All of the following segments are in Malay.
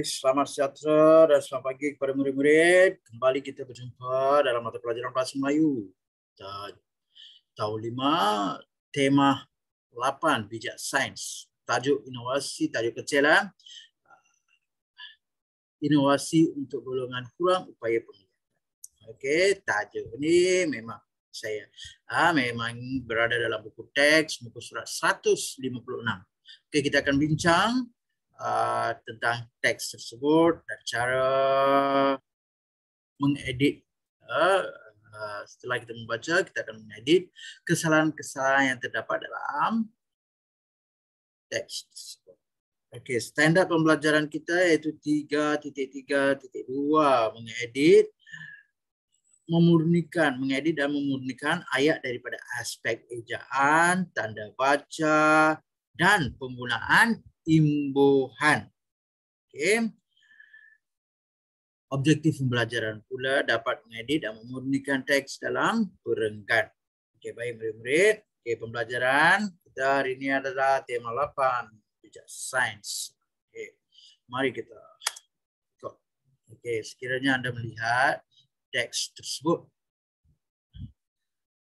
Selamat sejahtera dan selamat pagi kepada murid-murid. Kembali kita berjumpa dalam mata pelajaran Bahasa Melayu. Tahun 5, tema 8, bijak sains. Tajuk inovasi, tajuk kecil. Inovasi untuk golongan kurang upaya penglihatan. Okey, tajuk ini memang saya memang berada dalam buku teks, muka surat 156. Okey, kita akan bincang tentang teks tersebut dan cara mengedit. Setelah kita membaca, kita akan mengedit kesalahan-kesalahan yang terdapat dalam teks tersebut. Okey, standard pembelajaran kita iaitu 3.3.2, mengedit dan memurnikan ayat daripada aspek ejaan, tanda baca dan penggunaan imbuhan. Okey. Objektif pembelajaran pula dapat mengedit dan memurnikan teks dalam perenggan. Okey, baik murid-murid. Okey, pembelajaran kita hari ini adalah tema 8, bijak sains. Okey, mari kita ikut. Okey, sekiranya anda melihat teks tersebut.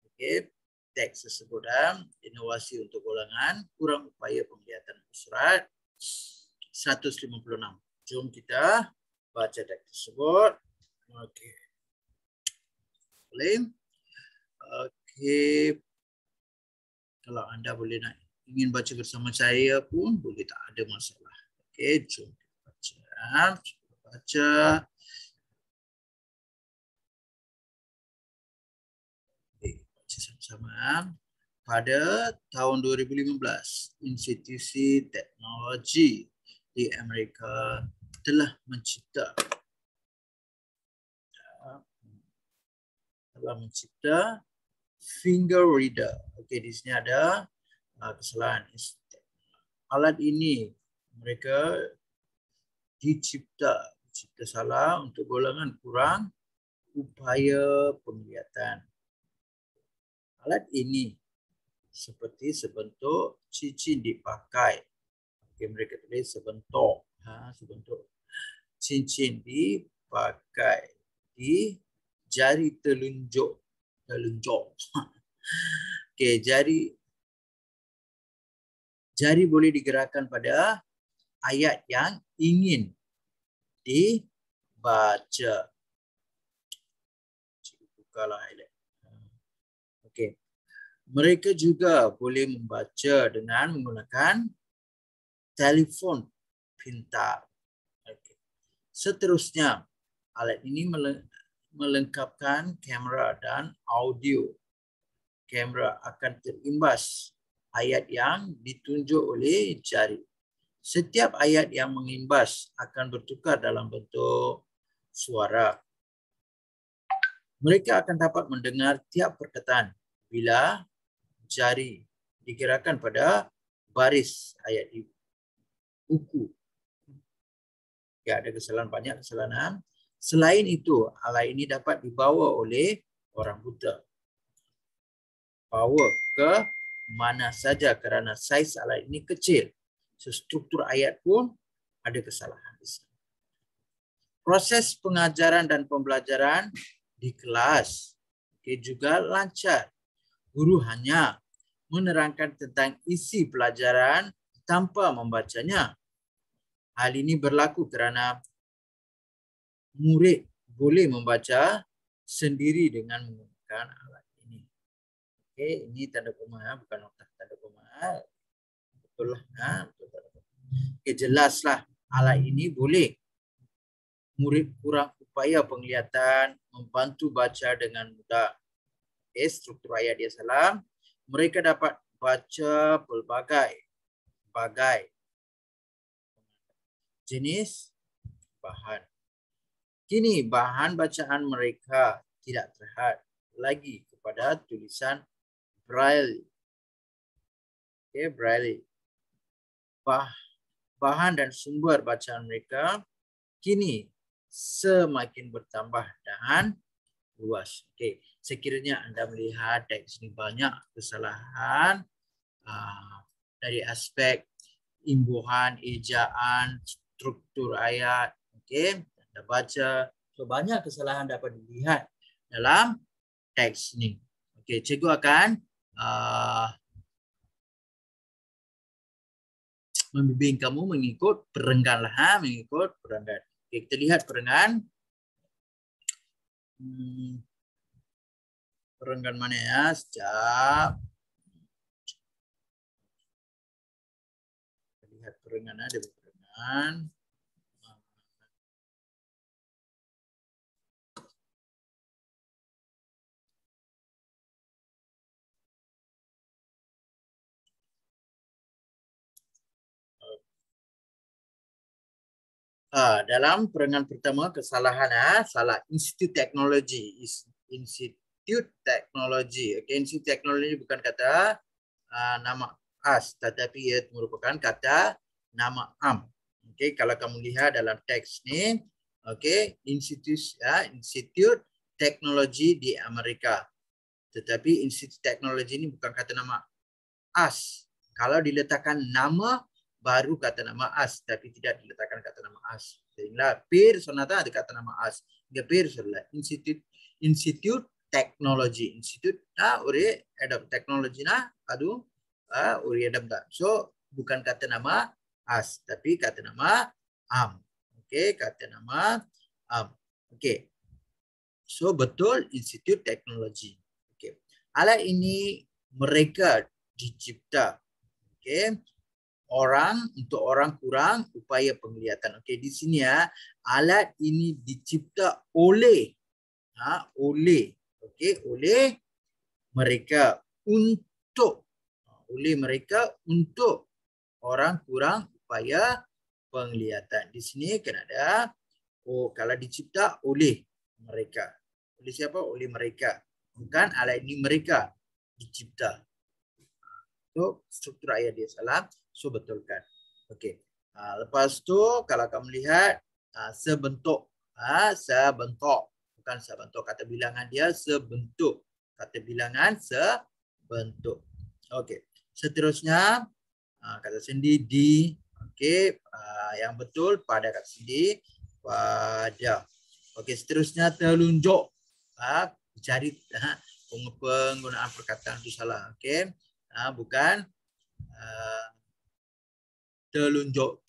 Okey, teks tersebut inovasi untuk golongan kurang upaya penglihatan, surat 156. Jom kita baca teks tersebut. Okey. Boleh? Okey. Kalau anda boleh ingin baca bersama saya pun boleh, tak ada masalah. Okey, jom kita baca. Baca. Okey, baca sama-sama. Pada tahun 2015, institusi teknologi di Amerika telah mencipta finger reader. Okey, di sini ada kesalahan. Alat ini mereka dicipta salah untuk golongan kurang upaya penglihatan. Alat ini seperti sebentuk cincin dipakai. Okey, mereka tulis sebentuk. Sebentuk cincin dipakai di jari telunjuk. Okey, jari boleh digerakkan pada ayat yang ingin dibaca. Bukalah highlight. Okey. Mereka juga boleh membaca dengan menggunakan telefon pintar. Okay. Seterusnya, alat ini melengkapkan kamera dan audio. Kamera akan terimbas ayat yang ditunjuk oleh jari. Setiap ayat yang mengimbas akan bertukar dalam bentuk suara. Mereka akan dapat mendengar tiap perkataan bila jari digerakkan pada baris ayat di buku. Ya, ada kesalahan, banyak kesalahan. Selain itu, alat ini dapat dibawa oleh orang buta. Bawa ke mana saja kerana saiz alat ini kecil. Struktur ayat pun ada kesalahan. Proses pengajaran dan pembelajaran di kelas juga lancar. Guru hanya menerangkan tentang isi pelajaran tanpa membacanya. Hal ini berlaku kerana murid boleh membaca sendiri dengan menggunakan alat ini. Okey, ini tanda koma, bukan nota tanda koma. Betul lah. Okey, jelaslah alat ini boleh murid kurang upaya penglihatan membantu baca dengan mudah. Okay, struktur ayat dia salah. Mereka dapat baca pelbagai jenis bahan. Kini bahan bacaan mereka tidak terhad lagi kepada tulisan Braille. Okay, Braille. Bahan dan sumber bacaan mereka kini semakin bertambah dan luas. Okay. Sekiranya anda melihat teks ini banyak kesalahan dari aspek imbuhan, ejaan, struktur ayat, okey, tanda baca. So banyak kesalahan dapat dilihat dalam teks ni. Okey, cikgu akan membimbing kamu mengikut perenggan lah, mengikut perenggan. Okey, kita lihat perenggan. Perenggan mana ya? Sekejap. Kita lihat perenggan, ada perenggan. Dalam perenggan pertama kesalahan salah Institut Teknologi. Institut Teknologi. Okay, Institut Teknologi bukan kata nama as, tetapi ia merupakan kata nama am. Okay, kalau kamu lihat dalam teks ni, okay, Institut Teknologi di Amerika. Tetapi Institut Teknologi ini bukan kata nama as. Kalau diletakkan nama baru kata nama as, tapi tidak diletakkan kata nama as. Sehingga per sonata ada kata nama as. Dia per sonata Institut Teknologi. Institut uri adam teknologi na adu uri adam da. So bukan kata nama as, tapi kata nama am. Okey, kata nama am. Okey. So betul Institut Teknologi. Okey. Alat ini mereka dicipta, okey, untuk orang kurang upaya penglihatan. Okey, di sini ya, alat ini dicipta oleh oleh mereka untuk orang kurang upaya penglihatan. Di sini kan ada kalau dicipta oleh mereka. Oleh siapa? Oleh mereka. Bukan alat ini mereka dicipta. So, struktur ayat dia salah. So, betulkan. Okey. Lepas tu, kalau kamu lihat, sebentuk. Sebentuk. Bukan sebentuk. Kata bilangan dia sebentuk. Kata bilangan sebentuk. Okey. Seterusnya, kata sendi di. Okey. Yang betul pada kata sendi. Pada. Okey. Seterusnya, telunjuk. Cari penggunaan perkataan itu salah. Okey. Bukan telunjuk.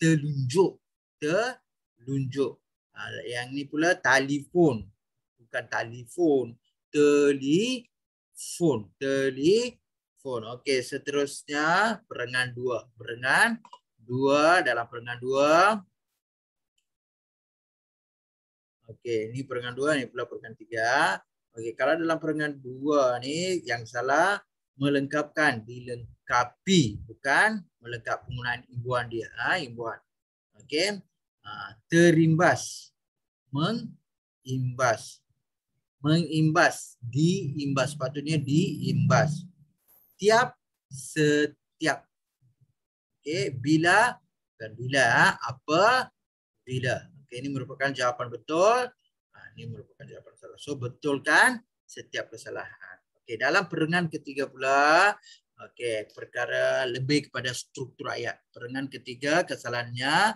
Yang ni pula telefon, bukan telefon, telefon. Okey, seterusnya perengan dua. Dalam perengan dua. Okey, ini perengan dua, ini pula perengan tiga. Okey, kalau dalam perengan dua ni yang salah melengkapkan, dilengkapi, bukan melengkap penggunaan imbuhan dia. Imbuhan. Okey. Terimbas, mengimbas, diimbas, patutnya diimbas. Tiap, setiap. Okey, bila, dan bila, apa, bila. Okey, ini merupakan jawapan betul. Ini merupakan jawapan salah. So betulkan setiap kesalahan. Okey, dalam perengan ketiga pula, okey, perkara lebih kepada struktur ayat. Perengan ketiga kesalahannya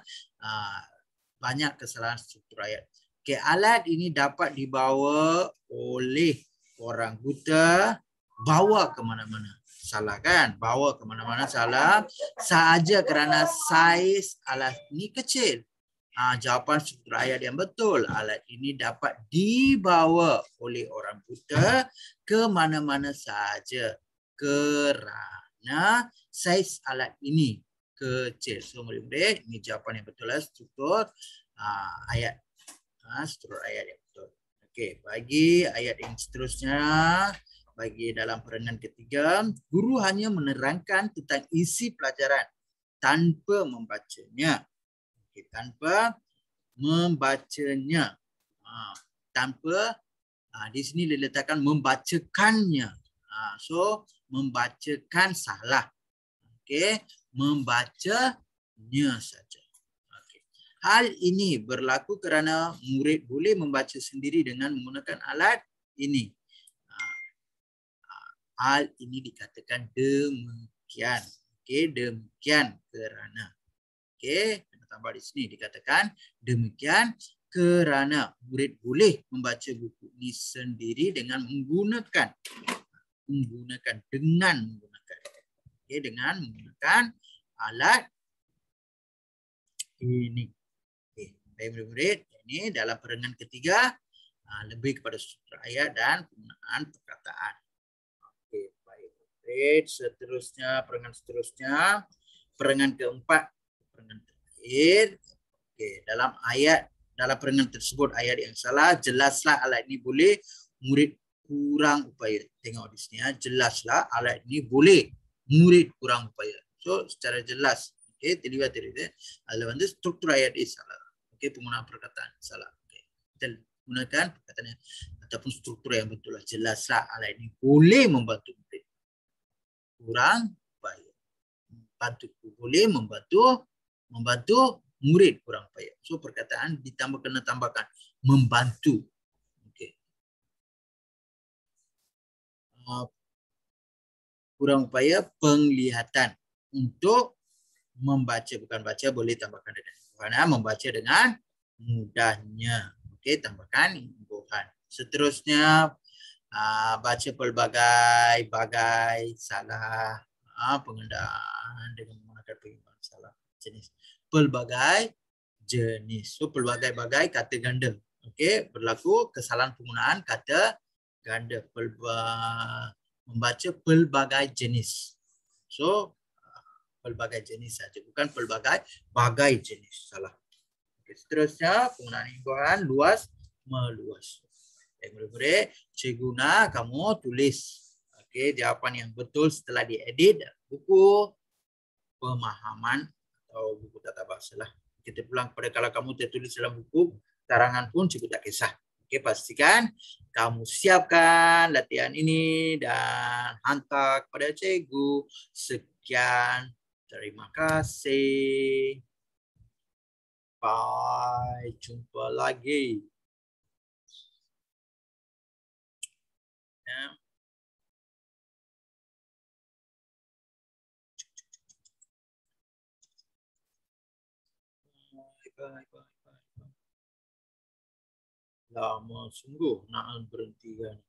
banyak kesalahan struktur ayat. Okey, alat ini dapat dibawa oleh orang buta, bawa ke mana-mana. Salah kan? Bawa ke mana-mana salah. Sahaja kerana saiz alat ini kecil. Jawapan struktur ayat yang betul. Alat ini dapat dibawa oleh orang buta ke mana-mana sahaja kerana saiz alat ini kecil. So murid-murid, ini jawapan yang betul lah, struktur ayat. Struktur ayat yang betul. Okey, bagi ayat yang seterusnya, bagi dalam perengan ketiga, guru hanya menerangkan tentang isi pelajaran tanpa membacanya. Tanpa membacanya, di sini diletakkan membacakannya. So membacakan salah. Okey, membacanya saja. Okay. Hal ini berlaku kerana murid boleh membaca sendiri dengan menggunakan alat ini. Hal ini dikatakan demikian. Okey, demikian kerana. Okey, tambah di sini dikatakan demikian kerana murid boleh membaca buku ini sendiri dengan menggunakan dengan alat ini. Baik murid-murid, ini dalam perengan ketiga lebih kepada struktur ayat dan penggunaan perkataan. Okey, baik murid. Seterusnya, perengan keempat, perengan terakhir. Okey, dalam perengan tersebut ayat yang salah, jelaslah alat ini boleh, murid kurang upaya. Tengok di sini ya, jelaslah alat ini boleh, murid kurang upaya. So secara jelas, okey, terlibat. Ada struktur ayat ini salah. Okey, penggunaan perkataan salah. Okey, kita gunakan perkataan ataupun struktur yang betul lah. Jelaslah alat ini boleh membantu murid kurang upaya. Boleh membantu murid kurang upaya. So perkataan tambahkan membantu. Okey. Kurang upaya penglihatan untuk membaca, bukan baca, boleh tambahkan dengan karena membaca dengan mudahnya. Okey, tambahkan imbuhan. Seterusnya baca pelbagai salah, pengendaan dengan menggunakan pengimbang salah jenis. Pelbagai jenis. So pelbagai kata ganda. Okey, berlaku kesalahan penggunaan kata ganda. Membaca pelbagai jenis. So pelbagai jenis saja, bukan pelbagai jenis. Salah. Okay, seterusnya penggunaan imbuhan luas meluas. Murid-murid, cikgu nak kamu tulis jawapan yang betul setelah diedit buku pemahaman atau buku tata bahasa lah. Kita pulang kepada kalau kamu tertulis dalam buku karangan pun cikgu tak kisah. Okey, pastikan kamu siapkan latihan ini dan hantar kepada cikgu. Sekian. Terima kasih. Bye. Jumpa lagi. Ya. Bye. Lama sungguh nak berhentikan.